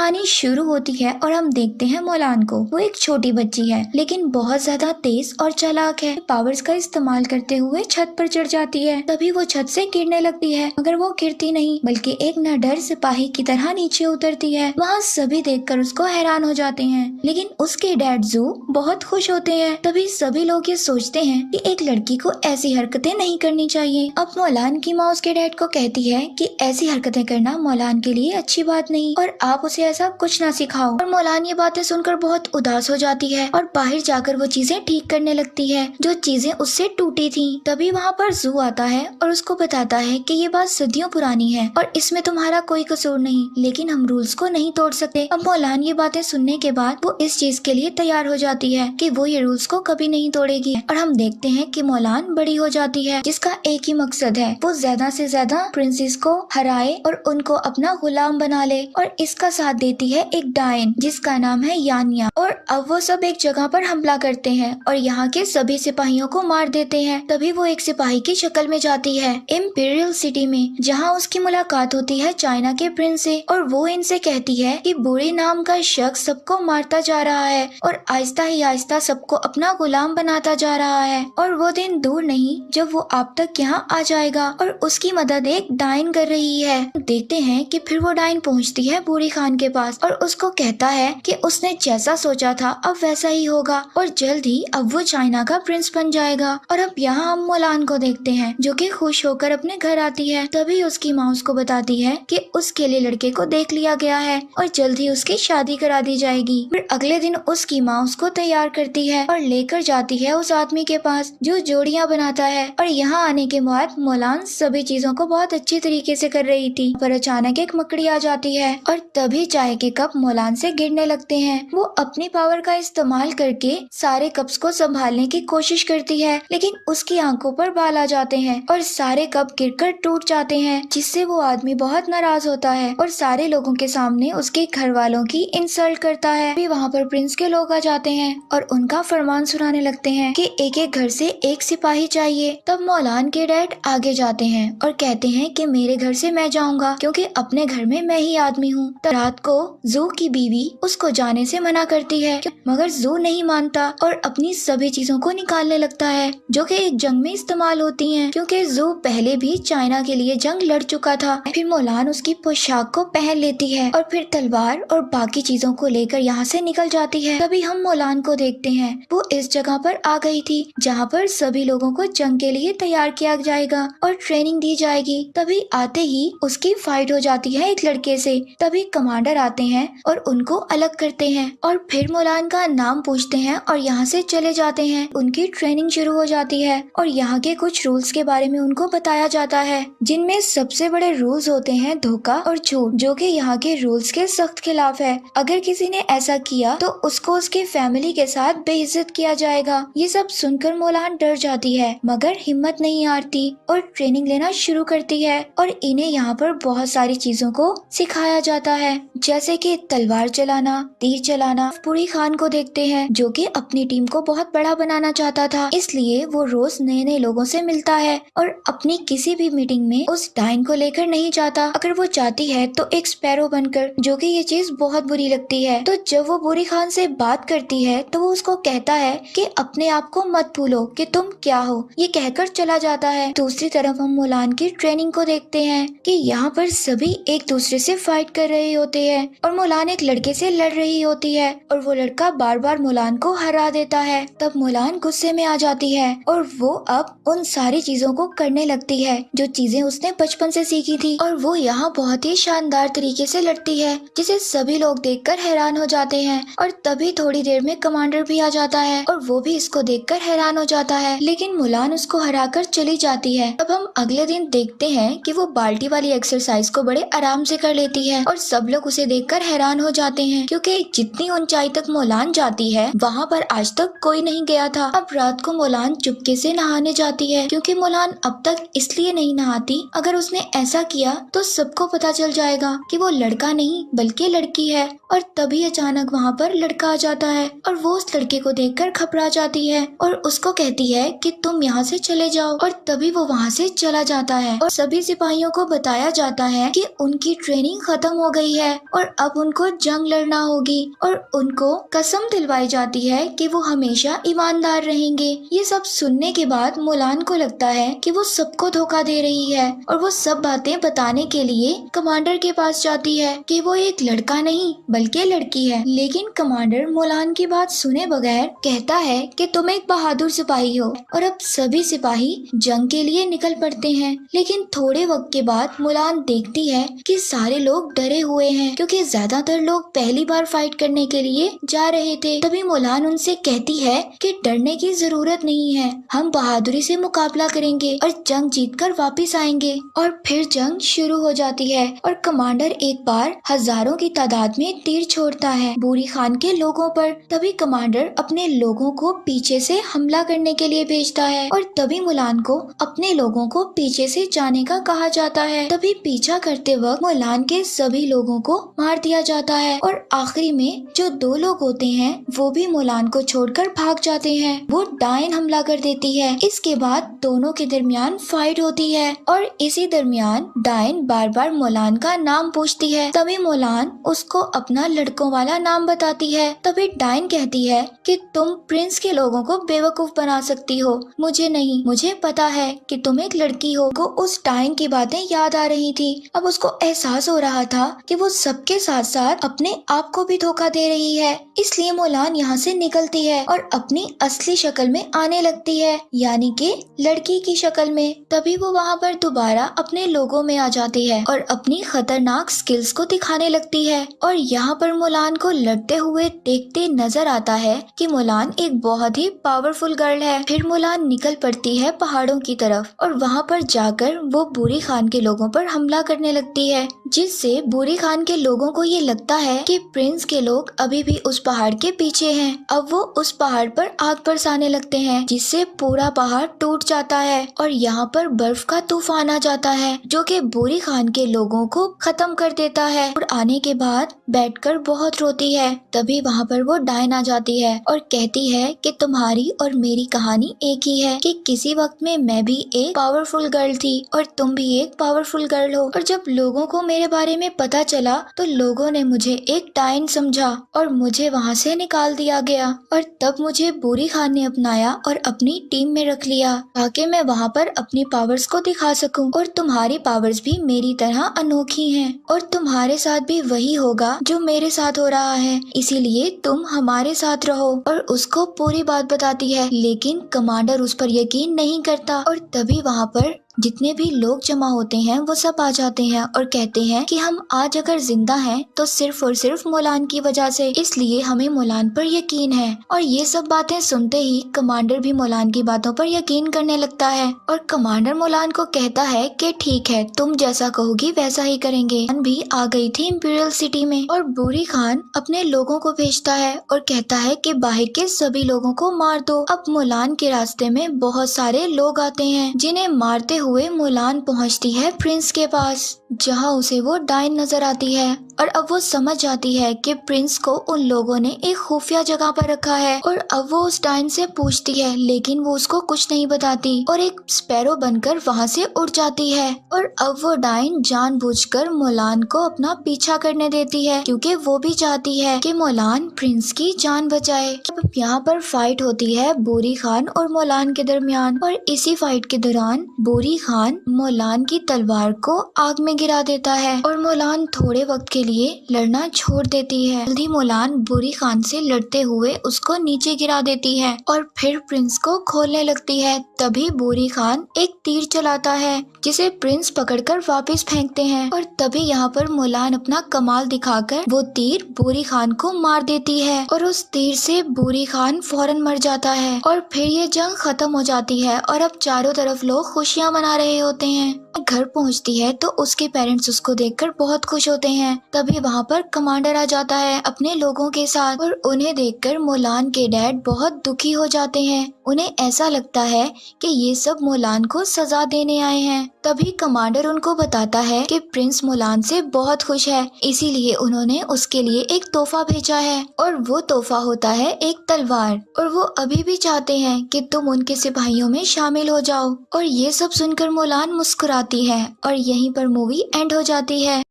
कहानी शुरू होती है और हम देखते हैं मोलान को। वो एक छोटी बच्ची है लेकिन बहुत ज्यादा तेज और चालाक है। पावर्स का इस्तेमाल करते हुए छत पर चढ़ जाती है। तभी वो छत से गिरने लगती है, मगर वो गिरती नहीं बल्कि एक निडर सिपाही की तरह नीचे उतरती है। वहाँ सभी देखकर उसको हैरान हो जाते हैं, लेकिन उसके डैड जू बहुत खुश होते हैं। तभी सभी लोग ये सोचते हैं कि एक लड़की को ऐसी हरकतें नहीं करनी चाहिए। अब मोलान की माँ उसके डैड को कहती है कि ऐसी हरकतें करना मोलान के लिए अच्छी बात नहीं और आप उसे ऐसा कुछ ना सिखाओ। और मोलान ये बातें सुनकर बहुत उदास हो जाती है और बाहर जाकर वो चीजें ठीक करने लगती है जो चीजें उससे टूटी थी। तभी वहाँ पर जू आता है और उसको बताता है कि ये बात सदियों पुरानी है और इसमें तुम्हारा कोई कसूर नहीं, लेकिन हम रूल्स को नहीं तोड़ सकते। अब मोलान ये बातें सुनने के बाद वो इस चीज के लिए तैयार हो जाती है कि वो ये रूल्स को कभी नहीं तोड़ेगी। और हम देखते हैं कि मोलान बड़ी हो जाती है जिसका एक ही मकसद है, वो ज्यादा से ज्यादा प्रिंसेस को हराए और उनको अपना गुलाम बना ले। और इसका साथ देती है एक डायन जिसका नाम है यानिया। और अब वो सब एक जगह पर हमला करते हैं और यहाँ के सभी सिपाहियों को मार देते हैं। तभी वो एक सिपाही की शक्ल में जाती है इम्पीरियल सिटी में, जहाँ उसकी मुलाकात होती है चाइना के प्रिंस से। और वो इनसे कहती है कि बुरे नाम का शख्स सबको मारता जा रहा है और आहिस्ता ही आहिस्ता सबको अपना गुलाम बनाता जा रहा है और वो दिन दूर नहीं जब वो आप तक यहाँ आ जाएगा। और उसकी मदद एक डायन कर रही है। देखते हैं कि फिर वो डायन पहुँचती है बूढ़ी खान के पास और उसको कहता है कि उसने जैसा सोचा था अब वैसा ही होगा और जल्द ही अब वो चाइना का प्रिंस बन जाएगा। और अब यहाँ हम मोलान को देखते हैं जो कि खुश होकर अपने घर आती है। तभी उसकी माँ उसको बताती है कि उसके लिए लड़के को देख लिया गया है और जल्द ही उसकी शादी करा दी जाएगी। फिर अगले दिन उसकी माँ उसको तैयार करती है और लेकर जाती है उस आदमी के पास जो जोड़ियाँ बनाता है। और यहाँ आने के बाद मोलान सभी चीजों को बहुत अच्छी तरीके से कर रही थी, पर अचानक एक मकड़ी आ जाती है और तभी चाय के कप मोलान से गिरने लगते हैं। वो अपनी पावर का इस्तेमाल करके सारे कप्स को संभालने की कोशिश करती है, लेकिन उसकी आंखों पर बाल आ जाते हैं और सारे कप गिरकर टूट जाते हैं, जिससे वो आदमी बहुत नाराज होता है और सारे लोगों के सामने उसके घर वालों की इंसल्ट करता है। भी वहाँ पर प्रिंस के लोग आ जाते हैं और उनका फरमान सुनाने लगते हैं कि एक एक घर से एक सिपाही चाहिए। तब मोलान के डैड आगे जाते हैं और कहते हैं कि मेरे घर से मैं जाऊंगा क्योंकि अपने घर में मैं ही आदमी हूँ। रात को जू की बीवी उसको जाने से मना करती है, मगर जू नहीं मानता और अपनी सभी चीजों को निकालने लगता है जो कि एक जंग में इस्तेमाल होती हैं, क्योंकि जू पहले भी चाइना के लिए जंग लड़ चुका था। फिर मोलान उसकी पोशाक को पहन लेती है और फिर तलवार और बाकी चीजों को लेकर यहाँ से निकल जाती है। तभी हम मोलान को देखते हैं, वो इस जगह पर आ गई थी जहाँ पर सभी लोगों को जंग के लिए तैयार किया जाएगा और ट्रेनिंग दी जाएगी। तभी आते ही उसकी फाइट हो जाती है एक लड़के से। तभी कमांडर आते हैं और उनको अलग करते हैं और फिर मोलान का नाम पूछते हैं और यहाँ से चले जाते हैं। उनकी ट्रेनिंग शुरू हो जाती है और यहाँ के कुछ रूल्स के बारे में उनको बताया जाता है, जिनमें सबसे बड़े रूल्स होते हैं धोखा और झूठ, जो कि यहाँ के रूल्स के सख्त खिलाफ है। अगर किसी ने ऐसा किया तो उसको उसके फैमिली के साथ बेइज्जत किया जाएगा। ये सब सुनकर मोलान डर जाती है, मगर हिम्मत नहीं हारती और ट्रेनिंग लेना शुरू करती है। और इन्हें यहाँ पर बहुत सारी चीजों को सिखाया जाता है, जैसे कि तलवार चलाना, तीर चलाना। बूढ़ी खान को देखते हैं जो कि अपनी टीम को बहुत बड़ा बनाना चाहता था, इसलिए वो रोज नए नए लोगों से मिलता है और अपनी किसी भी मीटिंग में उस डायन को लेकर नहीं जाता। अगर वो जाती है तो एक स्पैरो बनकर, जो कि ये चीज बहुत बुरी लगती है। तो जब वो बूढ़ी खान से बात करती है तो वो उसको कहता है कि अपने आप को मत भूलो कि तुम क्या हो, ये कहकर चला जाता है। दूसरी तरफ हम मोलान की ट्रेनिंग को देखते हैं कि यहाँ पर सभी एक दूसरे से फाइट कर रहे होते हैं और मोलान एक लड़के से लड़ रही होती है और वो लड़का बार बार मोलान को हरा देता है। तब मोलान गुस्से में आ जाती है और वो अब उन सारी चीजों को करने लगती है जो चीजें उसने बचपन से सीखी थी। और वो यहाँ बहुत ही शानदार तरीके से लड़ती है जिसे सभी लोग देखकर हैरान हो जाते हैं। और तभी थोड़ी देर में कमांडर भी आ जाता है और वो भी इसको देखकर हैरान हो जाता है, लेकिन मोलान उसको हराकर चली जाती है। अब हम अगले दिन देखते हैं कि वो बाल्टी वाली एक्सरसाइज को बड़े आराम से कर लेती है और सब लोग उसे देखकर हैरान हो जाते हैं, क्योंकि जितनी ऊंचाई तक मोलान जाती है वहाँ पर आज तक कोई नहीं गया था। अब रात को मोलान चुपके से नहाने जाती है, क्योंकि मोलान अब तक इसलिए नहीं नहाती, अगर उसने ऐसा किया तो सबको पता चल जाएगा कि वो लड़का नहीं बल्कि लड़की है। और तभी अचानक वहाँ पर लड़का आ जाता है और वो उस लड़के को देखकर घबरा जाती है और उसको कहती है कि तुम यहाँ से चले जाओ। और तभी वो वहाँ से चला जाता है और सभी सिपाहियों को बताया जाता है कि उनकी ट्रेनिंग खत्म हो गई है और अब उनको जंग लड़ना होगी और उनको कसम दिलवाई जाती है कि वो हमेशा ईमानदार रहेंगे। ये सब सुनने के बाद मुलान को लगता है कि वो सबको धोखा दे रही है और वो सब बातें बताने के लिए कमांडर के पास जाती है कि वो एक लड़का नहीं बल्कि लड़की है। लेकिन कमांडर मुलान की बात सुने बगैर कहता है कि तुम एक बहादुर सिपाही हो और अब सभी सिपाही जंग के लिए निकल पड़ते हैं। लेकिन थोड़े वक्त के बाद मुलान देखती है कि सारे लोग डरे हुए हैं क्योंकि ज्यादातर लोग पहली बार फाइट करने के लिए जा रहे थे। तभी मुलान उनसे कहती है कि डरने की जरूरत नहीं है, हम बहादुरी से मुकाबला करेंगे और जंग जीतकर वापस आएंगे। और फिर जंग शुरू हो जाती है और कमांडर एक बार हजारों की तादाद में तीर छोड़ता है बूरी खान के लोगों पर। तभी कमांडर अपने लोगों को पीछे से हमला करने के लिए भेजता है और तभी मुलान को अपने लोगों को पीछे से जाने का कहा जाता है। तभी पीछा करते वक्त मुलान के सभी लोगों को मार दिया जाता है और आखिरी में जो 2 लोग होते हैं वो भी मुलान को छोड़कर भाग जाते हैं। वो डायन हमला कर देती है। इसके बाद दोनों के दरमियान फाइट होती है और इसी दरमियान डायन बार बार मुलान का नाम पूछती है। तभी मुलान उसको अपना लड़कों वाला नाम बताती है। तभी डायन कहती है कि तुम प्रिंस के लोगों को बेवकूफ बना सकती हो, मुझे नहीं, मुझे पता है कि तुम एक लड़की हो। को उस डायन की बातें याद आ रही थी। अब उसको एहसास हो रहा था कि वो सबके साथ साथ अपने आप को भी धोखा दे रही है। इसलिए मुलान यहाँ से निकलती है और अपनी असली शक्ल में आने लगती है, यानी कि लड़की की शक्ल में। तभी वो वहाँ पर दोबारा अपने लोगों में आ जाती है और अपनी खतरनाक स्किल्स को दिखाने लगती है। और यहाँ पर मुलान को लड़ते हुए देखते नजर आता है कि मुलान एक बहुत ही पावरफुल गर्ल है। फिर मुलान निकल पड़ती है पहाड़ों की तरफ और वहाँ पर जाकर वो बूरी खान के लोगों पर हमला करने लगती है, जिससे बूरी खान के लोगों को ये लगता है कि प्रिंस के लोग अभी भी उस पहाड़ के पीछे हैं। अब वो उस पहाड़ पर आग बरसाने लगते हैं, जिससे पूरा पहाड़ टूट जाता है और यहाँ पर बर्फ का तूफान आ जाता है जो कि बूरी खान के लोगों को खत्म कर देता है। और आने के बाद बैठकर बहुत रोती है। तभी वहाँ पर वो डायन आ जाती है और कहती है कि तुम्हारी और मेरी कहानी एक ही है कि किसी वक्त में मैं भी एक पावरफुल गर्ल थी और तुम भी एक पावरफुल गर्ल हो। और जब लोगों को मेरे बारे में पता चला तो लोगों ने मुझे एक डायन समझा और मुझे वहाँ से निकाल दिया गया। और तब मुझे बूरी खान ने अपनाया और अपनी टीम में रख लिया ताकि मैं वहाँ पर अपनी पावर्स को दिखा सकूं। और तुम्हारी पावर्स भी मेरी तरह अनोखी हैं और तुम्हारे साथ भी वही होगा जो मेरे साथ हो रहा है, इसीलिए तुम हमारे साथ रहो। और उसको पूरी बात बताती है, लेकिन कमांडर उस पर यकीन नहीं करता। और तभी वहाँ पर जितने भी लोग जमा होते हैं वो सब आ जाते हैं और कहते हैं कि हम आज अगर जिंदा हैं तो सिर्फ और सिर्फ मुलान की वजह से, इसलिए हमें मुलान पर यकीन है। और ये सब बातें सुनते ही कमांडर भी मुलान की बातों पर यकीन करने लगता है और कमांडर मुलान को कहता है कि ठीक है, तुम जैसा कहोगी वैसा ही करेंगे। मुलान भी आ गई थी इंपीरियल सिटी में और बूरी खान अपने लोगों को भेजता है और कहता है कि बाहर के सभी लोगों को मार दो। अब मुलान के रास्ते में बहुत सारे लोग आते हैं, जिन्हें मारते हुए मुलान पहुंचती है प्रिंस के पास, जहां उसे वो डायन नजर आती है। और अब वो समझ जाती है कि प्रिंस को उन लोगों ने एक खुफिया जगह पर रखा है। और अब वो उस डायन से पूछती है, लेकिन वो उसको कुछ नहीं बताती और एक स्पैरो बनकर वहां से उड़ जाती है। और अब वो डायन जानबूझकर मुलान को अपना पीछा करने देती है, क्योंकि वो भी चाहती है कि मुलान प्रिंस की जान बचाए। अब यहाँ पर फाइट होती है बूरी खान और मुलान के दरमियान और इसी फाइट के दौरान बूरी खान मुलान की तलवार को आग में गिरा देता है और मुलान थोड़े वक्त के लिए लड़ना छोड़ देती है। जल्दी मुलान बूरी खान से लड़ते हुए उसको नीचे गिरा देती है और फिर प्रिंस को खोलने लगती है। तभी बूरी खान एक तीर चलाता है जिसे प्रिंस पकड़कर वापस फेंकते हैं और तभी यहाँ पर मुलान अपना कमाल दिखाकर वो तीर बूरी खान को मार देती है और उस तीर से बूरी खान फौरन मर जाता है। और फिर ये जंग खत्म हो जाती है और अब चारों तरफ लोग खुशियाँ मना रहे होते हैं। घर पहुंचती है तो उसके पेरेंट्स उसको देखकर बहुत खुश होते हैं। तभी वहाँ पर कमांडर आ जाता है अपने लोगों के साथ और उन्हें देखकर मुलान के डैड बहुत दुखी हो जाते हैं। उन्हें ऐसा लगता है कि ये सब मुलान को सजा देने आए हैं। तभी कमांडर उनको बताता है कि प्रिंस मुलान से बहुत खुश है, इसीलिए उन्होंने उसके लिए एक तोहफा भेजा है और वो तोहफा होता है एक तलवार। और वो अभी भी चाहते हैं कि तुम उनके सिपाहियों में शामिल हो जाओ। और ये सब सुनकर मुलान मुस्कुराती है और यहीं पर मूवी एंड हो जाती है।